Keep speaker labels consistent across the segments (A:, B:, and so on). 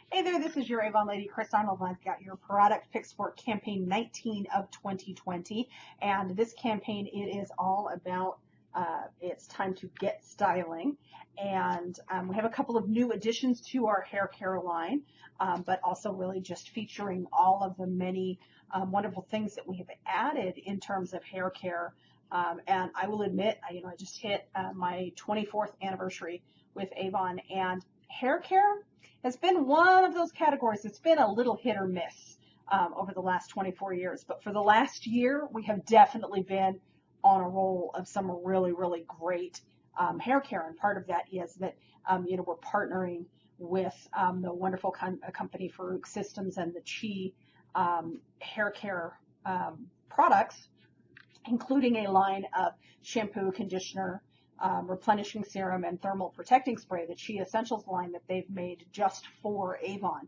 A: Hey there, this is your Avon lady, Chris Arnold, and I've got your product picks for campaign 19 of 2020. And this campaign, it is all about it's time to get styling. And we have a couple of new additions to our hair care line, but also really just featuring all of the many wonderful things that we have added in terms of hair care. And I will admit, I just hit my 24th anniversary with Avon, and hair care has been one of those categories. It's been a little hit or miss over the last 24 years. But for the last year, we have definitely been on a roll of some really, really great hair care. And part of that is that, we're partnering with the wonderful company Farouk Systems and the Chi hair care products, including a line of shampoo, conditioner, replenishing serum, and thermal protecting spray, the Chi Essentials line that they've made just for Avon.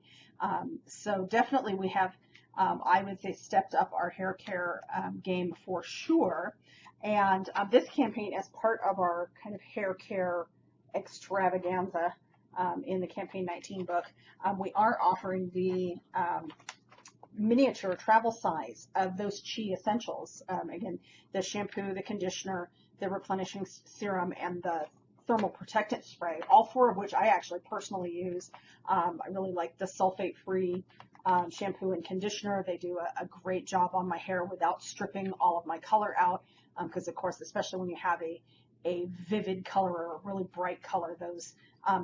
A: So definitely we have, I would say, stepped up our hair care game for sure. And this campaign, as part of our kind of hair care extravaganza in the Campaign 19 book, we are offering the miniature travel size of those Chi Essentials. Again, the shampoo, the conditioner, the replenishing serum, and the thermal protectant spray, all four of which I actually personally use. I really like the sulfate-free shampoo and conditioner. They do a great job on my hair without stripping all of my color out, because of course, especially when you have a vivid color or a really bright color, those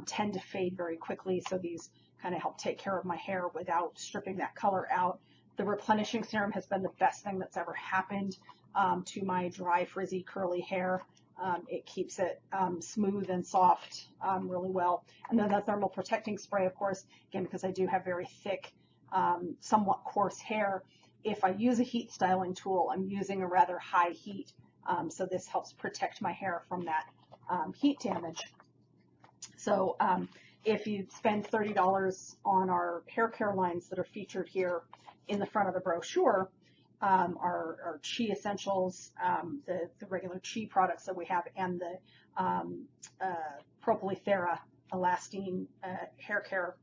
A: tend to fade very quickly. So these kind of help take care of my hair without stripping that color out. The replenishing serum has been the best thing that's ever happened to my dry, frizzy, curly hair. It keeps it smooth and soft really well. And then the thermal protecting spray, of course, again, because I do have very thick, somewhat coarse hair, if I use a heat styling tool, I'm using a rather high heat. So this helps protect my hair from that heat damage. So if you spend $30 on our hair care lines that are featured here in the front of the brochure, our Chi Essentials, the regular Chi products that we have, and the Propolythera Elastine hair care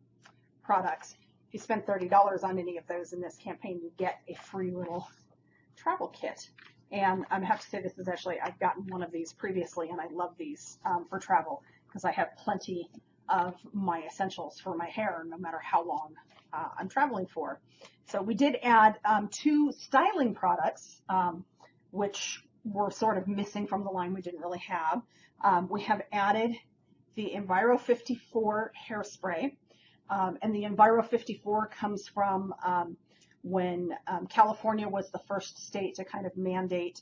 A: products. If you spend $30 on any of those in this campaign, you get a free little travel kit. And I have to say, this is actually, I've gotten one of these previously, and I love these for travel because I have plenty of my essentials for my hair, no matter how long I'm traveling for. So we did add 2 styling products, which were sort of missing from the line. We didn't really have. We have added the Enviro 54 hairspray, and the Enviro 54 comes from when California was the first state to kind of mandate,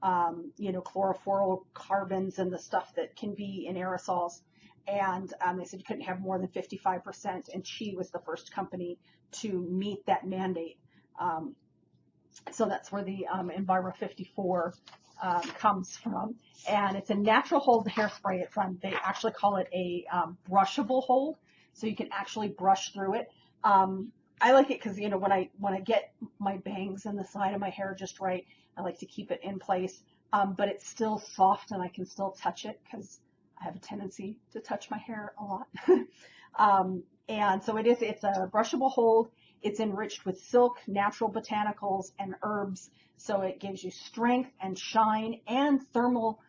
A: chlorofluorocarbons and the stuff that can be in aerosols. And they said you couldn't have more than 55%, and Chi was the first company to meet that mandate. So that's where the Enviro 54 comes from. And it's a natural hold hairspray. It's they actually call it a brushable hold, so you can actually brush through it. I like it because, when I get my bangs in the side of my hair just right, I like to keep it in place. But it's still soft, and I can still touch it because I have a tendency to touch my hair a lot. And so it's a brushable hold. It's enriched with silk, natural botanicals, and herbs. So it gives you strength and shine and thermal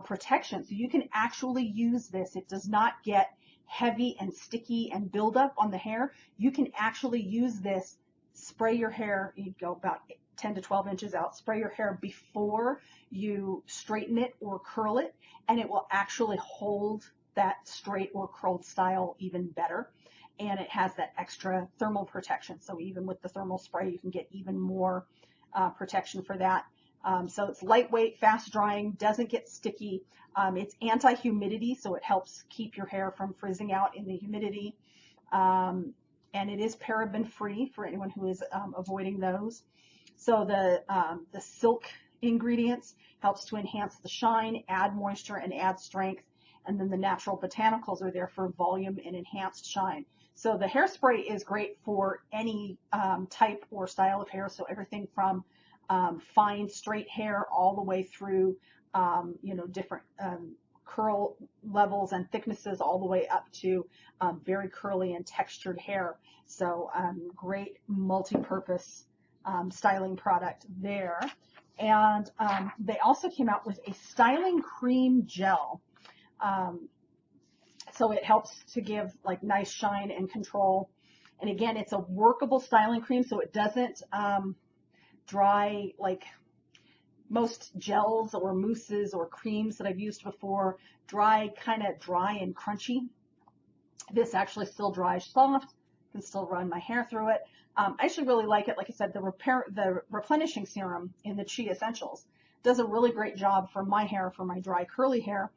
A: protection. So you can actually use this. It does not get heavy and sticky and build up on the hair. You can actually use this, spray your hair, you go about 10 to 12 inches out, spray your hair before you straighten it or curl it, and it will actually hold that straight or curled style even better. And it has that extra thermal protection. So even with the thermal spray, you can get even more protection for that. So it's lightweight, fast drying, doesn't get sticky. It's anti-humidity, so it helps keep your hair from frizzing out in the humidity. And it is paraben free for anyone who is avoiding those. So the silk ingredients helps to enhance the shine, add moisture, and add strength. And then the natural botanicals are there for volume and enhanced shine. So the hairspray is great for any type or style of hair. So everything from fine straight hair all the way through different curl levels and thicknesses all the way up to very curly and textured hair. So great multi-purpose styling product there. And they also came out with a styling cream gel. So it helps to give like nice shine and control. And again, it's a workable styling cream, so it doesn't dry like most gels or mousses or creams that I've used before, kind of dry and crunchy. This actually still dries soft, can still run my hair through it. I actually really like it. Like I said, the replenishing serum in the Chi Essentials does a really great job for my hair, for my dry curly hair,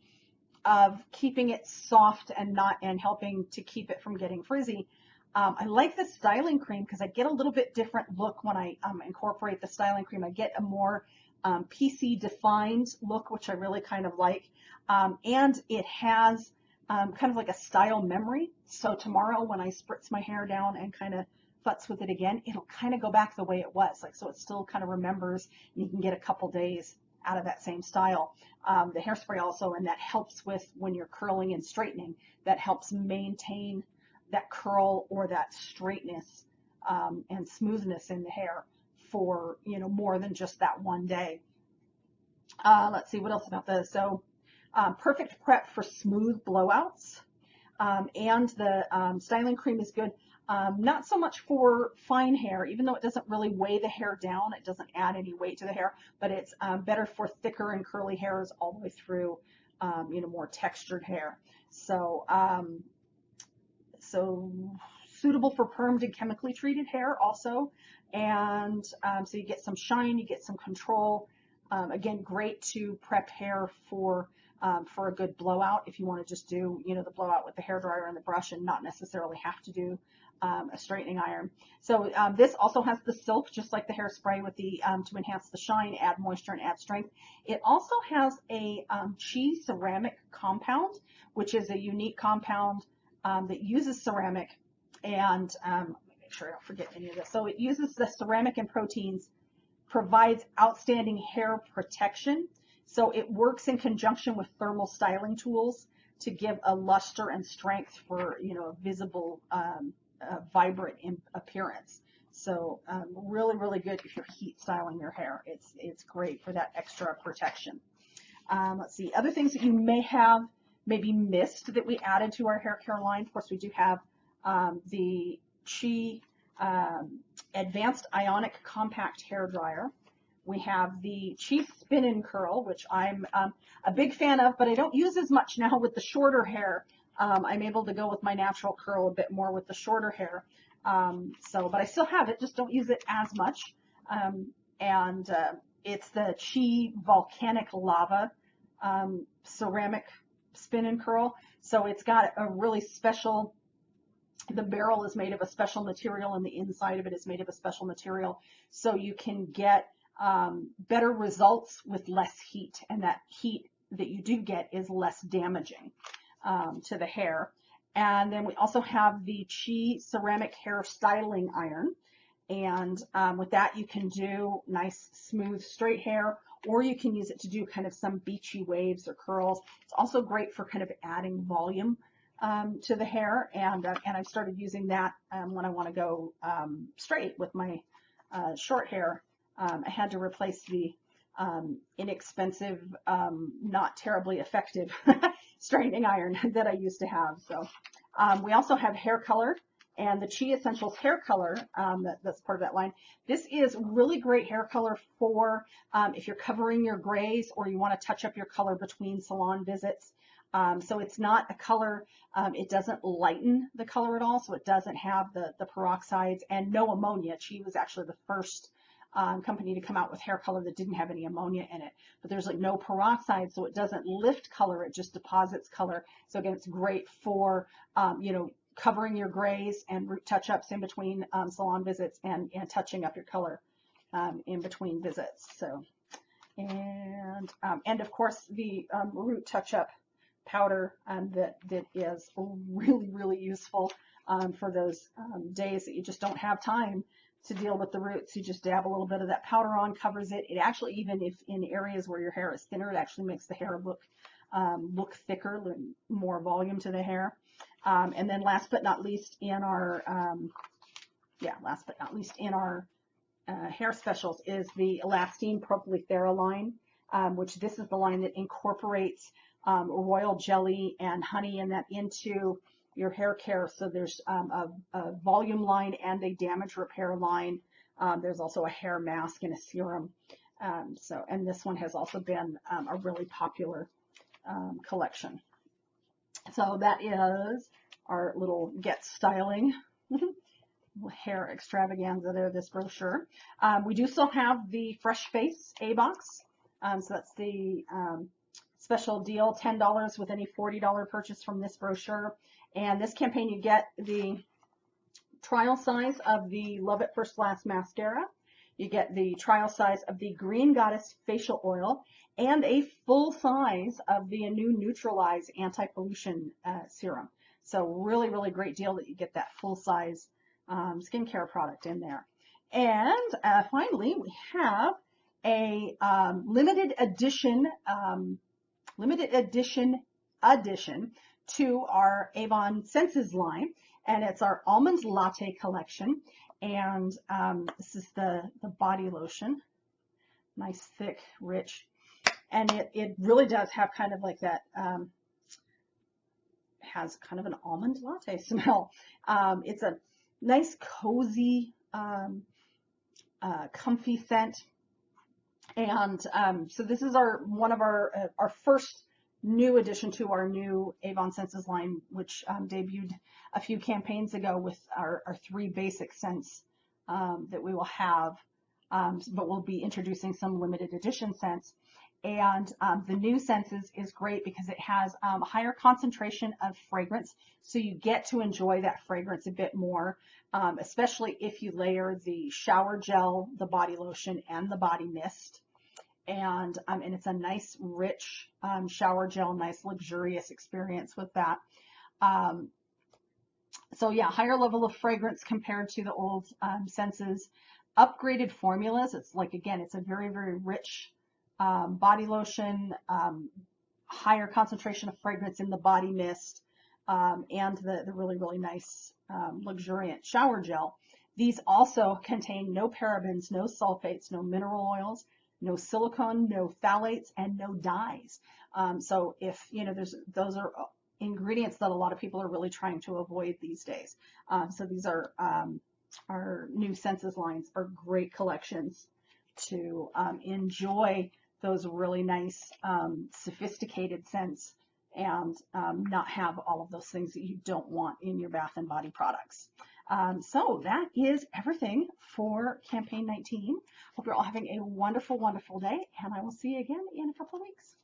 A: of keeping it soft and helping to keep it from getting frizzy. I like the styling cream because I get a little bit different look when I incorporate the styling cream. I get a more PC defined look, which I really kind of like. And it has kind of like a style memory. So tomorrow when I spritz my hair down and kind of futz with it again, it'll kind of go back the way it was. Like, so it still kind of remembers, and you can get a couple days out of that same style. The hairspray also, and that helps with when you're curling and straightening, that helps maintain that curl or that straightness and smoothness in the hair for, you know, more than just that one day. Let's see what else about this. So perfect prep for smooth blowouts. And the styling cream is good. Not so much for fine hair, even though it doesn't really weigh the hair down. It doesn't add any weight to the hair, but it's better for thicker and curly hairs all the way through, you know, more textured hair. So, so suitable for permed and chemically treated hair also. And so you get some shine, you get some control. Again, great to prep hair for a good blowout if you want to just do, you know, the blowout with the hairdryer and the brush and not necessarily have to do a straightening iron. So this also has the silk, just like the hairspray, with the to enhance the shine, add moisture, and add strength. It also has a Chi ceramic compound, which is a unique compound that uses ceramic, and make sure I don't forget any of this. So it uses the ceramic and proteins, provides outstanding hair protection. So it works in conjunction with thermal styling tools to give a luster and strength for, you know, a visible, vibrant appearance. So really, really good if you're heat styling your hair. It's great for that extra protection. Let's see, other things that you may have maybe missed that we added to our hair care line. Of course, we do have the Chi Advanced Ionic Compact Hair Dryer. We have the Chi Spin and Curl, which I'm a big fan of, but I don't use as much now with the shorter hair. I'm able to go with my natural curl a bit more with the shorter hair. But I still have it, just don't use it as much. It's the Chi Volcanic Lava Ceramic Spin and Curl. So it's got a really special, the barrel is made of a special material and the inside of it is made of a special material. So you can get better results with less heat, and that heat that you do get is less damaging to the hair. And then we also have the Chi Ceramic Hair Styling Iron, and with that you can do nice smooth straight hair, or you can use it to do kind of some beachy waves or curls. It's also great for kind of adding volume to the hair, and I've started using that when I want to go straight with my short hair. I had to replace the inexpensive, not terribly effective straightening iron that I used to have. So we also have hair color, and the Chi Essentials hair color, that's part of that line. This is really great hair color for if you're covering your grays or you want to touch up your color between salon visits. So it's not a color, it doesn't lighten the color at all, so it doesn't have the peroxides and no ammonia. Chi was actually the first company to come out with hair color that didn't have any ammonia in it, but there's like no peroxide, so it doesn't lift color, it just deposits color. So again, it's great for you know, covering your grays and root touch-ups in between salon visits, and touching up your color in between visits. So and of course the root touch-up powder that is really, really useful for those days that you just don't have time to deal with the roots. You just dab a little bit of that powder on, covers it. It actually, even if in areas where your hair is thinner, it actually makes the hair look thicker, more volume to the hair. And then last but not least in our hair specials is the Elastine Propylethera line, which this is the line that incorporates royal jelly and honey and that into your hair care. So there's a volume line and a damage repair line. There's also a hair mask and a serum. And this one has also been a really popular collection. So that is our little Get Styling hair extravaganza there, this brochure. We do still have the Fresh Face A-Box. So that's the special deal, $10 with any $40 purchase from this brochure. And this campaign, you get the trial size of the Love at First Glance mascara. You get the trial size of the Green Goddess facial oil and a full size of the new Neutralize anti-pollution serum. So really, really great deal that you get that full size skincare product in there. And finally, we have a limited edition to our Avon Senses line, and it's our Almond Latte collection. And this is the body lotion, nice, thick, rich, and it really does have kind of like that, has kind of an almond latte smell. It's a nice, cozy, comfy scent. And so this is one of our first new addition to our new Avon Senses line, which debuted a few campaigns ago with our 3 basic scents that we will have, but we'll be introducing some limited edition scents. And the new Senses is great because it has a higher concentration of fragrance, so you get to enjoy that fragrance a bit more, especially if you layer the shower gel, the body lotion, and the body mist. And it's a nice, rich shower gel, nice, luxurious experience with that. So yeah, higher level of fragrance compared to the old Senses. Upgraded formulas. It's like, again, it's a very, very rich body lotion, higher concentration of fragrance in the body mist, and the really, really nice luxuriant shower gel. These also contain no parabens, no sulfates, no mineral oils, no silicone, no phthalates, and no dyes. So if, those are ingredients that a lot of people are really trying to avoid these days. So these are our new Senses lines are great collections to enjoy those really nice, sophisticated scents and not have all of those things that you don't want in your bath and body products. So that is everything for campaign 19. Hope you're all having a wonderful, wonderful day, and I will see you again in a couple of weeks.